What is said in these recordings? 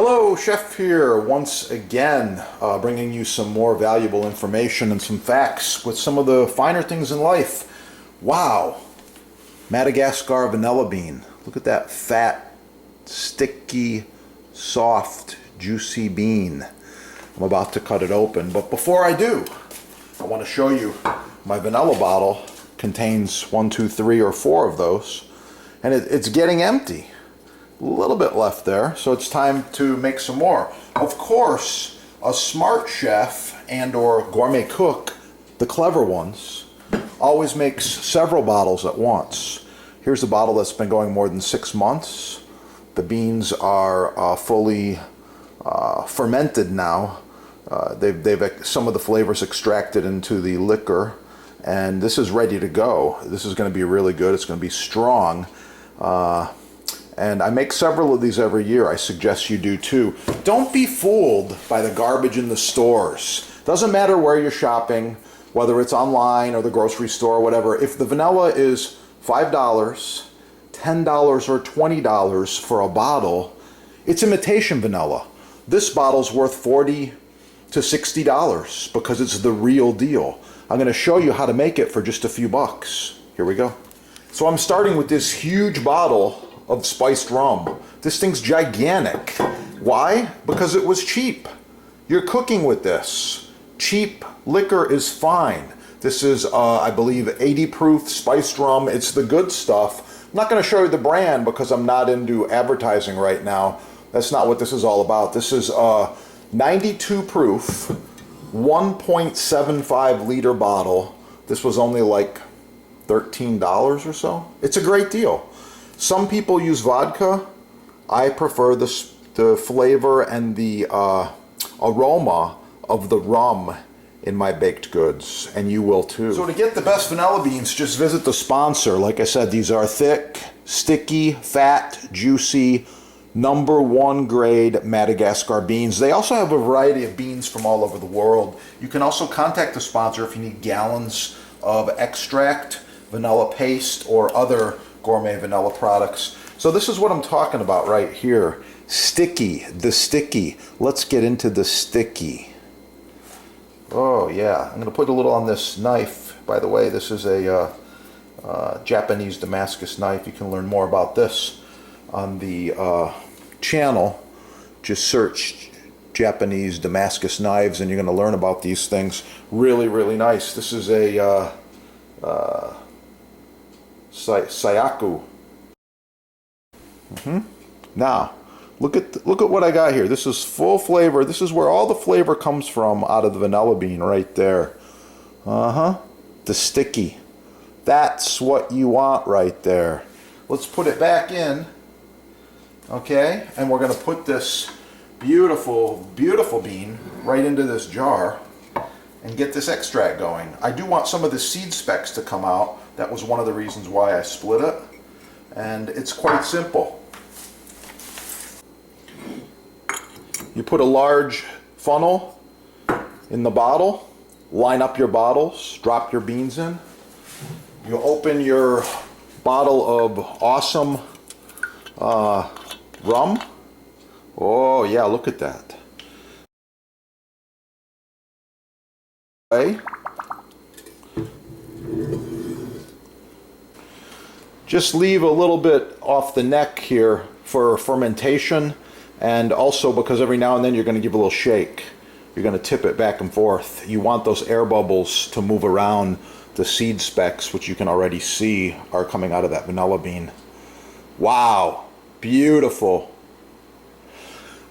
Hello, Chef here once again, bringing you some more valuable information and some facts with some of the finer things in life. Wow, Madagascar vanilla bean. Look at that fat, sticky, soft, juicy bean. I'm about to cut it open, but before I do, I want to show you my vanilla bottle. Contains 1, 2, 3, or 4 of those, and it's getting empty. A little bit left there, so it's time to make some more. Of course, a smart chef and or gourmet cook, the clever ones, always makes several bottles at once. Here's a bottle that's been going more than 6 months. The beans are fully fermented now. They've some of the flavors extracted into the liquor, and this is ready to go. This is going to be really good. It's going to be strong. And I make several of these every year. I suggest you do too. Don't be fooled by the garbage in the stores. Doesn't matter where you're shopping, whether it's online or the grocery store or whatever. If the vanilla is $5, $10, or $20 for a bottle, it's imitation vanilla. This bottle's worth $40 to $60 because it's the real deal. I'm going to show you how to make it for just a few bucks. Here we go. So I'm starting with this huge bottle of spiced rum. This thing's gigantic. Why? Because it was cheap. You're cooking with this. Cheap liquor is fine. This is, I believe, 80 proof spiced rum. It's the good stuff. I'm not going to show you the brand because I'm not into advertising right now. That's not what this is all about. This is 92 proof, 1.75 liter bottle. This was only like $13 or so. It's a great deal. Some people use vodka. I prefer the flavor and the aroma of the rum in my baked goods, and you will too. So to get the best vanilla beans, just visit the sponsor. Like I said, these are thick, sticky, fat, juicy, #1 grade Madagascar beans. They also have a variety of beans from all over the world. You can also contact the sponsor if you need gallons of extract, vanilla paste, or other gourmet vanilla products. So this is what I'm talking about right here. Sticky, the sticky. Let's get into the sticky. Oh yeah, I'm going to put a little on this knife. By the way, this is a Japanese Damascus knife. You can learn more about this on the channel. Just search Japanese Damascus knives and you're going to learn about these things. Really, really nice. This is a Sayaku. Now, look at what I got here. This is full flavor. This is where all the flavor comes from out of the vanilla bean right there. The sticky. That's what you want right there. Let's put it back in. Okay, and we're going to put this beautiful, beautiful bean right into this jar and get this extract going. I do want some of the seed specks to come out. That was one of the reasons why I split it. And it's quite simple. You put a large funnel in the bottle, line up your bottles, drop your beans in. You open your bottle of awesome rum. Oh yeah, look at that. Okay. Just leave a little bit off the neck here for fermentation, and also because every now and then you're going to give a little shake. You're going to tip it back and forth. You want those air bubbles to move around the seed specks, which you can already see are coming out of that vanilla bean. Wow, beautiful.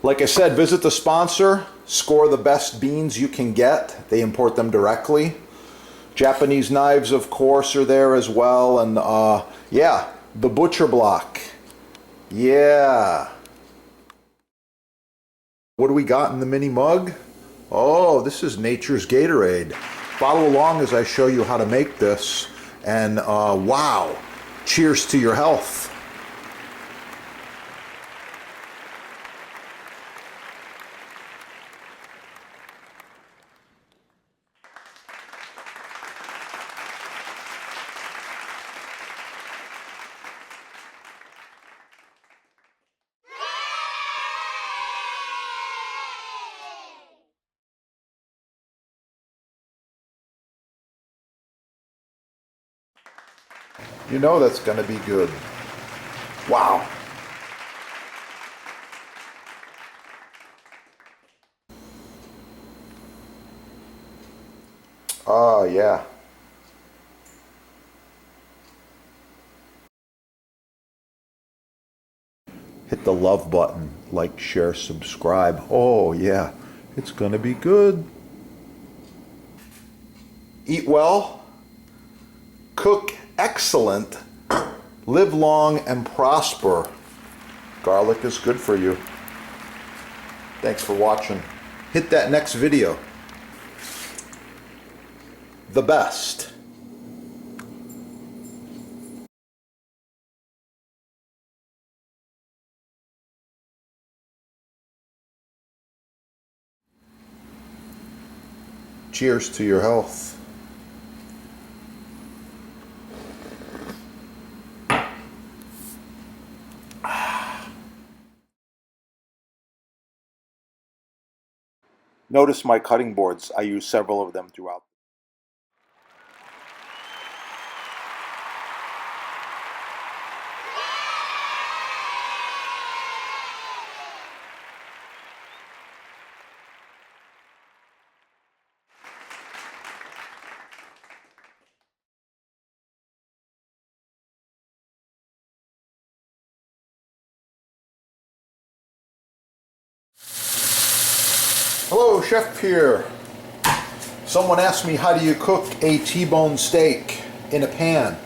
Like I said, visit the sponsor, score the best beans you can get. They import them directly. Japanese knives, of course, are there as well. And yeah, the butcher block. Yeah. What do we got in the mini mug? Oh, this is Nature's Gatorade. Follow along as I show you how to make this. And wow, cheers to your health. You know that's going to be good. Wow. Oh, yeah. Hit the love button, like, share, subscribe. Oh, yeah. It's going to be good. Eat well, cook excellent, live long and prosper. Garlic is good for you. Thanks for watching. Hit that next video. The best. Cheers to your health. Notice my cutting boards. I use several of them throughout. Hello, Chef here. Someone asked me, how do you cook a T-bone steak in a pan?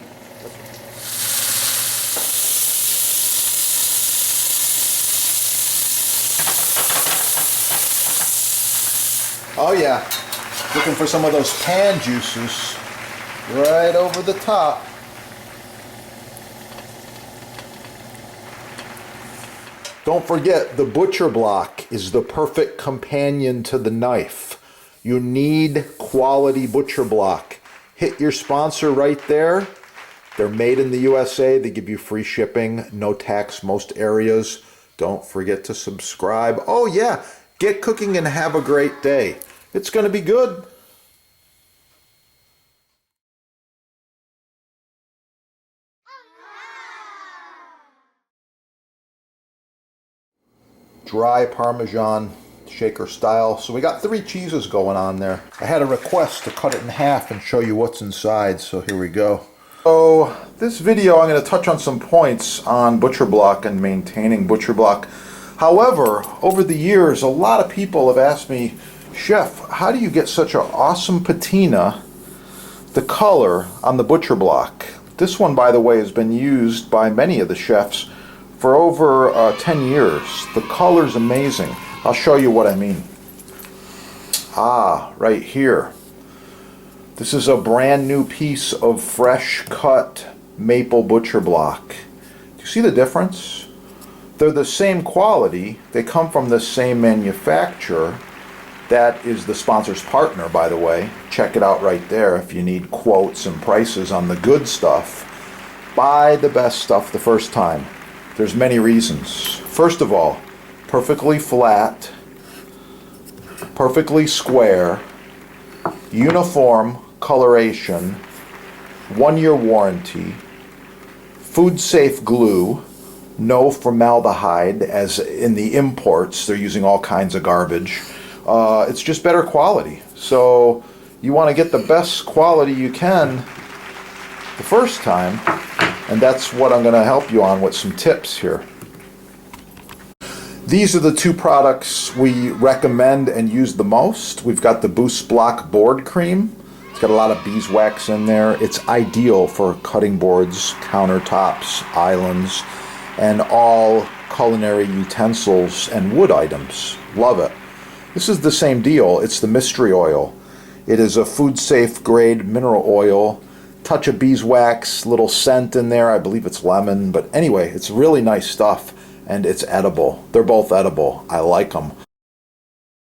Oh yeah, looking for some of those pan juices right over the top. Don't forget, the butcher block is the perfect companion to the knife. You need quality butcher block. Hit your sponsor right there. They're made in the USA. They give you free shipping, no tax most areas. Don't forget to subscribe. Oh yeah, get cooking and have a great day. It's going to be good. Dry Parmesan shaker style. So we got 3 cheeses going on there. I had a request to cut it in half and show you what's inside, so here we go. So this video I'm going to touch on some points on butcher block and maintaining butcher block. However, over the years a lot of people have asked me, Chef, how do you get such an awesome patina, the color on the butcher block? This one, by the way, has been used by many of the chefs for over 10 years. The color's amazing. I'll show you what I mean. Ah, right here. This is a brand new piece of fresh cut maple butcher block. Do you see the difference? They're the same quality. They come from the same manufacturer. That is the sponsor's partner, by the way. Check it out right there if you need quotes and prices on the good stuff. Buy the best stuff the first time. There's many reasons. First of all, perfectly flat, perfectly square, uniform coloration, 1-year warranty, food safe glue, no formaldehyde, as in the imports they're using all kinds of garbage. It's just better quality. So you want to get the best quality you can the first time. And that's what I'm going to help you on with some tips here. These are the 2 products we recommend and use the most. We've got the Boost Block board cream. It's got a lot of beeswax in there. It's ideal for cutting boards, countertops, islands, and all culinary utensils and wood items. Love it. This is the same deal. It's the mystery oil. It is a food safe grade mineral oil. Touch of beeswax, little scent in there. I believe it's lemon, but anyway, it's really nice stuff and it's edible. They're both edible. I like them.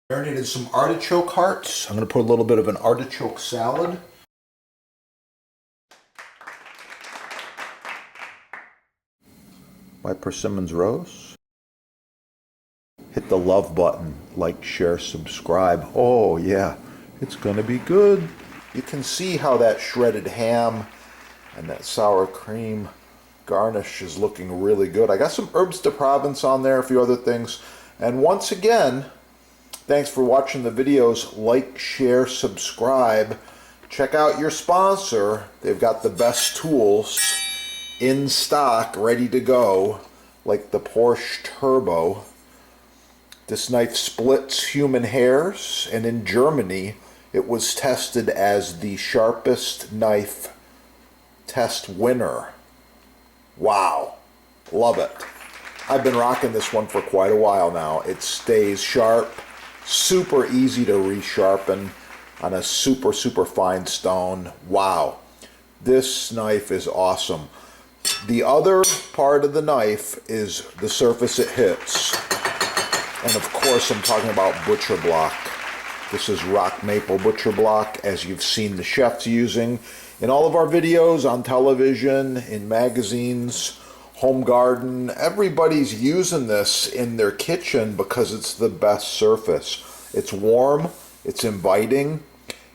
Marinated some artichoke hearts. I'm going to put a little bit of an artichoke salad. My persimmons roast. Hit the love button, like, share, subscribe. Oh yeah, it's going to be good. You can see how that shredded ham And that sour cream garnish is looking really good. I got some herbs de Provence on there, a few other things. And once again, thanks for watching the videos. Like, share, subscribe. Check out your sponsor. They've got the best tools in stock, ready to go, like the Porsche Turbo. This knife splits human hairs, and in Germany, it was tested as the sharpest knife test winner. Wow, love it. I've been rocking this one for quite a while now. It stays sharp, super easy to resharpen on a super fine stone. Wow, this knife is awesome. The other part of the knife is the surface it hits. And of course I'm talking about butcher block. This is rock maple butcher block, as you've seen the chefs using in all of our videos, on television, in magazines, home garden. Everybody's using this in their kitchen because it's the best surface. It's warm, it's inviting,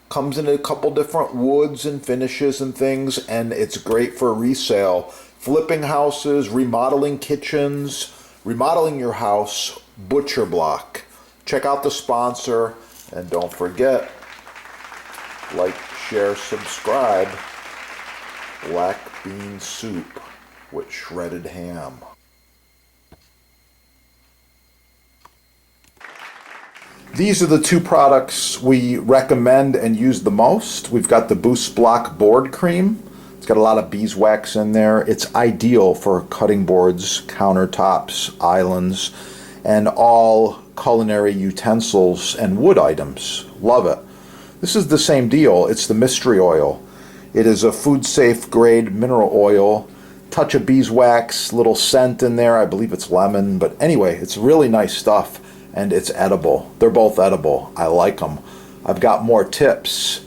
comes in a couple different woods and finishes and things, and it's great for resale. Flipping houses, remodeling kitchens, remodeling your house. Butcher block. Check out the sponsor, and don't forget, like, share, subscribe. Black bean soup with shredded ham. These are the two products we recommend and use the most. We've got the Boost Block board cream. It's got a lot of beeswax in there. It's ideal for cutting boards, countertops, islands, and all culinary utensils and wood items. Love it. This is the same deal. It's the mystery oil. It is a food safe grade mineral oil. Touch of beeswax, little scent in there. I believe it's lemon, but anyway, it's really nice stuff, and it's edible. They're both edible. I like them. I've got more tips.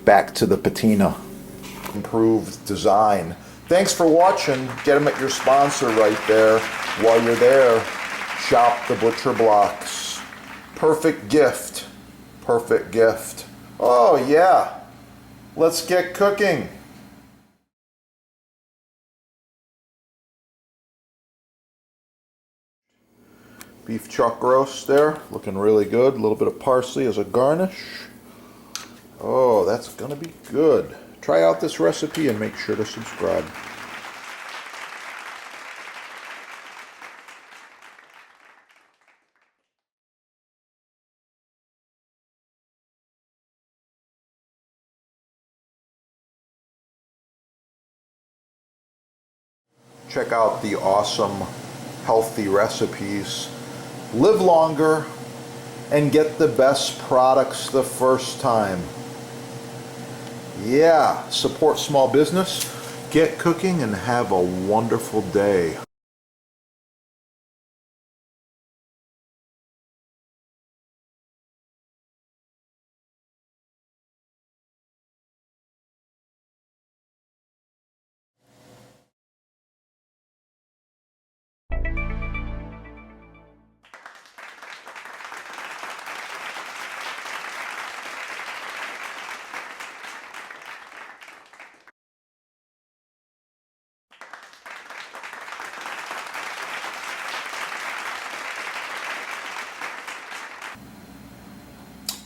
Back to the patina. Improved design. Thanks for watching. Get them at your sponsor right there. While you're there, shop the butcher blocks. Perfect gift. Perfect gift. Oh yeah. Let's get cooking. Beef chuck roast there, looking really good. A little bit of parsley as a garnish. Oh, that's gonna be good. Try out this recipe and make sure to subscribe. Check out the awesome healthy recipes. Live longer and get the best products the first time. Yeah, support small business, get cooking, and have a wonderful day.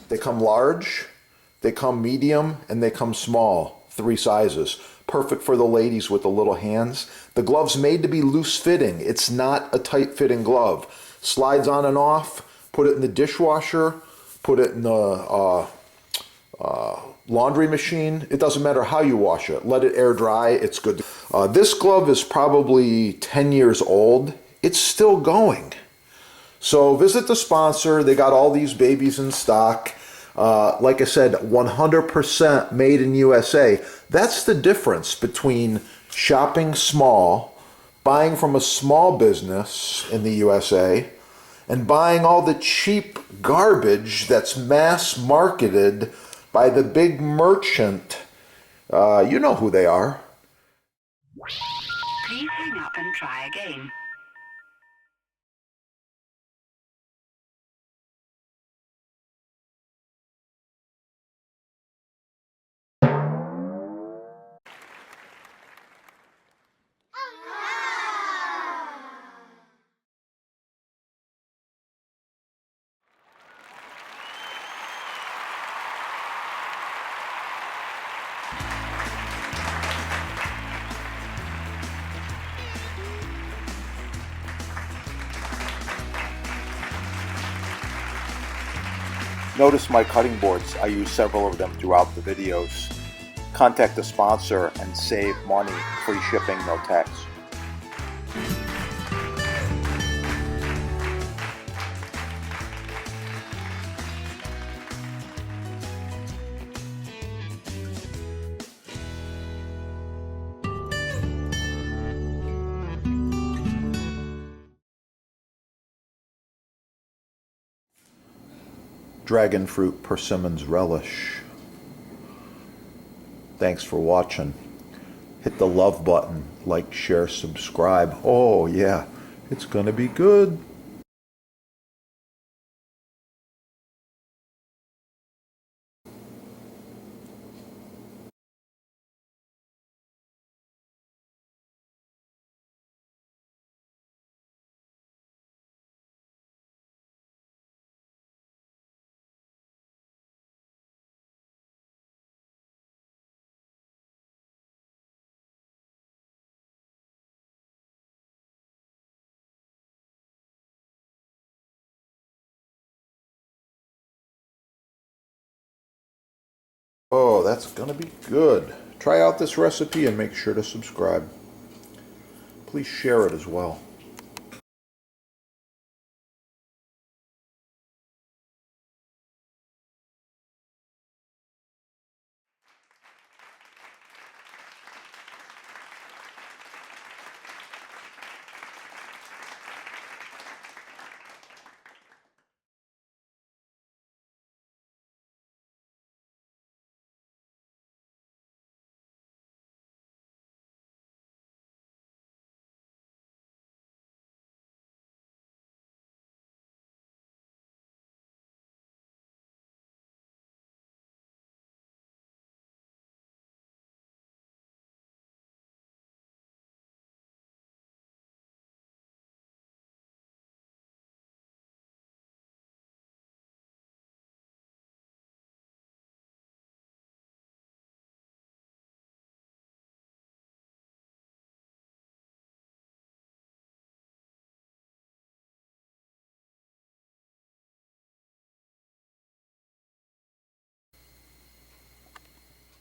They come large, they come medium, and they come small. 3 sizes. Perfect for the ladies with the little hands. The glove's made to be loose fitting. It's not a tight fitting glove. Slides on and off. Put it in the dishwasher. Put it in the laundry machine. It doesn't matter how you wash it. Let it air dry. It's good. This glove is probably 10 years old. It's still going. So visit the sponsor. They got all these babies in stock. Like I said, 100% made in USA. That's the difference between shopping small, buying from a small business in the USA, and buying all the cheap garbage that's mass marketed by the big merchant. You know who they are. Please hang up and try again. Notice my cutting boards. I use several of them throughout the videos. Contact the sponsor and save money. Free shipping, no tax. Dragon fruit persimmons relish. Thanks for watching. Hit the love button, like, share, subscribe. Oh yeah, it's gonna be good. Oh, that's gonna be good. Try out this recipe and make sure to subscribe. Please share it as well.